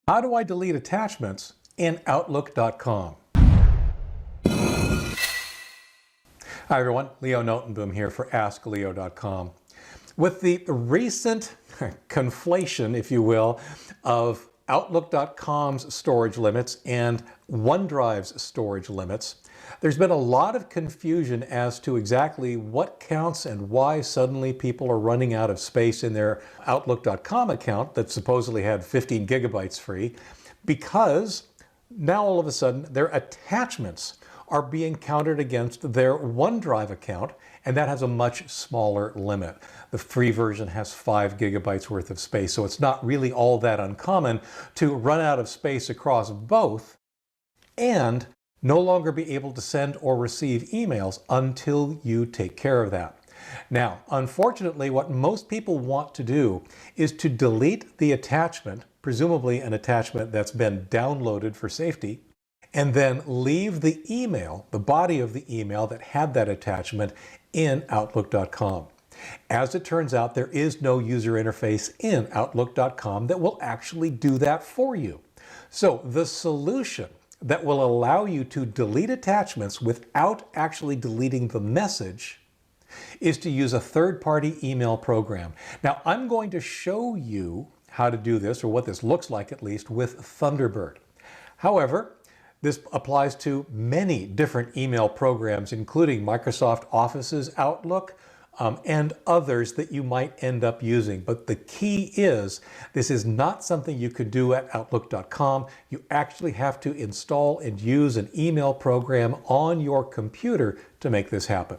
How do I delete attachments in outlook.com? Hi everyone, Leo Notenboom here for askleo.com. With the recent conflation, if you will, of outlook.com's storage limits and OneDrive's storage limits, there's been a lot of confusion as to exactly what counts and why suddenly people are running out of space in their outlook.com account that supposedly had 15 gigabytes free, because now all of a sudden their attachments are being counted against their OneDrive account, and that has a much smaller limit. The free version has 5 gigabytes worth of space, so it's not really all that uncommon to run out of space across both and no longer be able to send or receive emails until you take care of that. Now, unfortunately, what most people want to do is to delete the attachment, presumably an attachment that's been downloaded for safety, and then leave the email, the body of the email that had that attachment, in outlook.com. As it turns out, there is no user interface in outlook.com that will actually do that for you. So the solution that will allow you to delete attachments without actually deleting the message is to use a third-party email program. Now, I'm going to show you how to do this, or what this looks like at least, with Thunderbird. However, this applies to many different email programs, including Microsoft Office's Outlook, and others that you might end up using. But the key is, this is not something you could do at outlook.com. You actually have to install and use an email program on your computer to make this happen.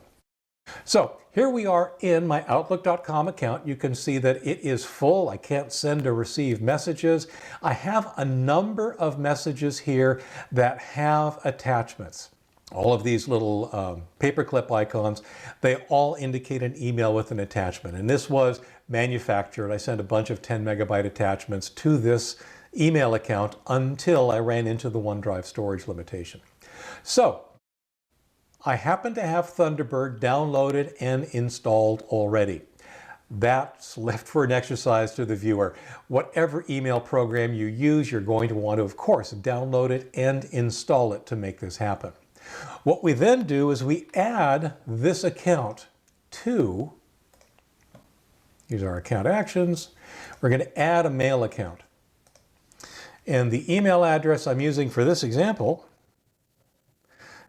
So here we are in my outlook.com account. You can see that it is full. I can't send or receive messages. I have a number of messages here that have attachments. All of these little paperclip icons, they all indicate an email with an attachment. And this was manufactured. I sent a bunch of 10 megabyte attachments to this email account until I ran into the OneDrive storage limitation. So I happen to have Thunderbird downloaded and installed already. That's left for an exercise to the viewer. Whatever email program you use, you're going to want to, of course, download it and install it to make this happen. What we then do is we add this account to, here's our account actions, we're going to add a mail account. And the email address I'm using for this example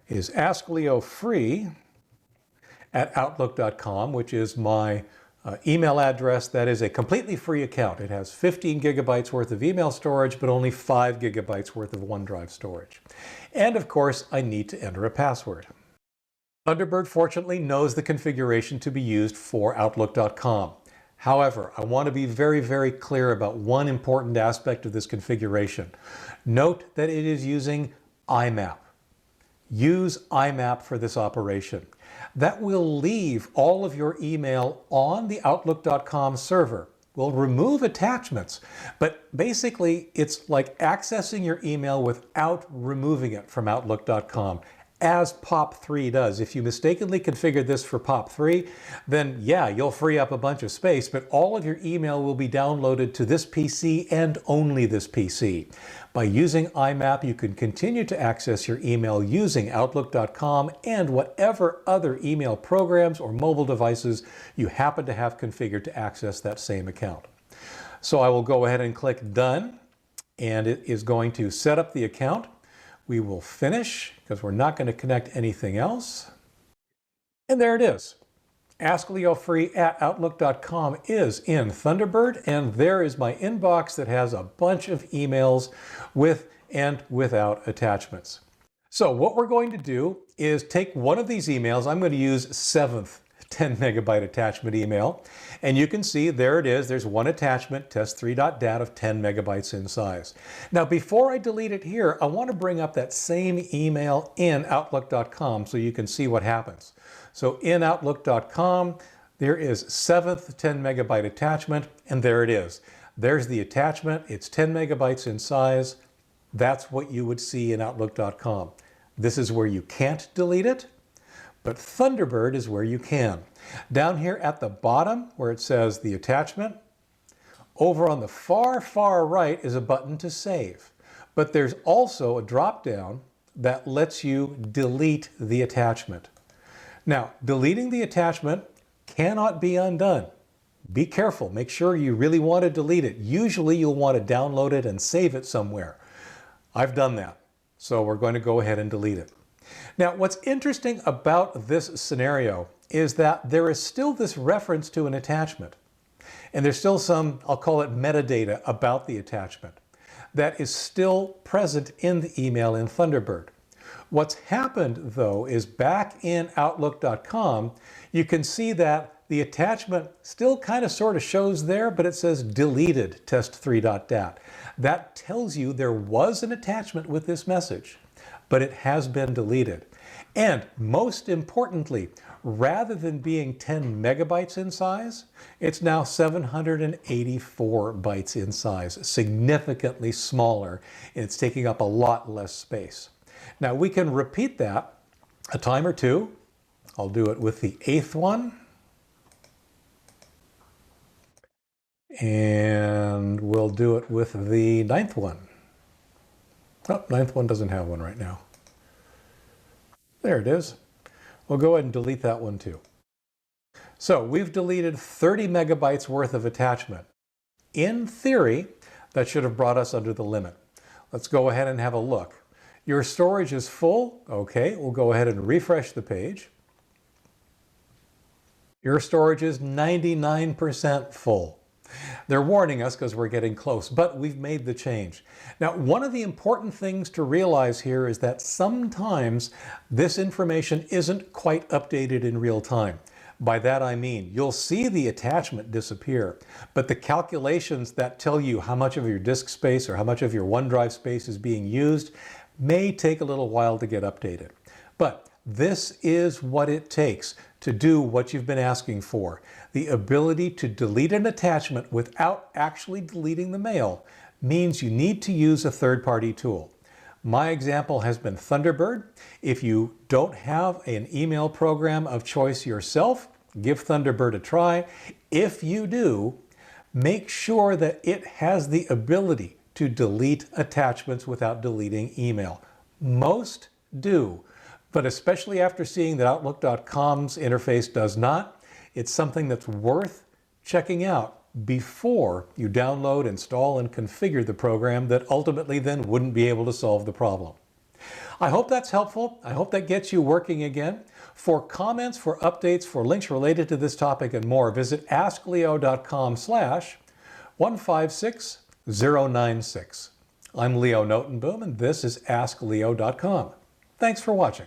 is askleofree@outlook.com, which is my email address. That is a completely free account. It has 15 gigabytes worth of email storage, but only 5 gigabytes worth of OneDrive storage. And of course, I need to enter a password. Thunderbird fortunately knows the configuration to be used for outlook.com. However, I want to be very, very clear about one important aspect of this configuration. Note that it is using IMAP. Use IMAP for this operation. That will leave all of your email on the outlook.com server. We'll remove attachments, but basically it's like accessing your email without removing it from outlook.com, as POP3 does. If you mistakenly configured this for POP3, then yeah, you'll free up a bunch of space, but all of your email will be downloaded to this PC and only this PC. By using IMAP, you can continue to access your email using outlook.com and whatever other email programs or mobile devices you happen to have configured to access that same account. So I will go ahead and click Done, and it is going to set up the account. We will finish because we're not going to connect anything else. And there it is. AskLeoFree@outlook.com is in Thunderbird, and there is my inbox that has a bunch of emails with and without attachments. So what we're going to do is take one of these emails. I'm going to use 7th 10 megabyte attachment email, and you can see there it is. There's one attachment, test3.dat, of 10 megabytes in size. Now, before I delete it here, I want to bring up that same email in outlook.com so you can see what happens. So in outlook.com, there is 7th 10 megabyte attachment, and there it is. There's the attachment. It's 10 megabytes in size. That's what you would see in outlook.com. This is where you can't delete it, but Thunderbird is where you can. Down here at the bottom where it says the attachment, Over on the far, far right is a button to save. But there's also a drop-down that lets you delete the attachment. Now, deleting the attachment cannot be undone. Be careful. Make sure you really want to delete it. Usually you'll want to download it and save it somewhere. I've done that. So we're going to go ahead and delete it. Now, what's interesting about this scenario is that there is still this reference to an attachment. And there's still some, I'll call it metadata about the attachment that is still present in the email in Thunderbird. What's happened, though, is back in outlook.com, you can see that the attachment still kind of sort of shows there, but it says deleted test3.dat. That tells you there was an attachment with this message, but it has been deleted. And most importantly, rather than being 10 megabytes in size, it's now 784 bytes in size, significantly smaller, and it's taking up a lot less space. Now we can repeat that a time or two. I'll do it with the 8th one. And we'll do it with the 9th one. Oh, 9th one doesn't have one right now. There it is. We'll go ahead and delete that one too. So we've deleted 30 megabytes worth of attachment. In theory, that should have brought us under the limit. Let's go ahead and have a look. Your storage is full. Okay, we'll go ahead and refresh the page. Your storage is 99% full. They're warning us because we're getting close, but we've made the change. Now, one of the important things to realize here is that sometimes this information isn't quite updated in real time. By that I mean, you'll see the attachment disappear, but the calculations that tell you how much of your disk space or how much of your OneDrive space is being used may take a little while to get updated. But this is what it takes to do what you've been asking for. The ability to delete an attachment without actually deleting the mail means you need to use a third-party tool. My example has been Thunderbird. If you don't have an email program of choice yourself, give Thunderbird a try. If you do, make sure that it has the ability to delete attachments without deleting email. Most do, but especially after seeing that outlook.com's interface does not, it's something that's worth checking out before you download, install, and configure the program that ultimately then wouldn't be able to solve the problem. I hope that's helpful. I hope that gets you working again. For comments, for updates, for links related to this topic and more, visit askleo.com/156096. I'm Leo Notenboom, and this is askleo.com. Thanks for watching.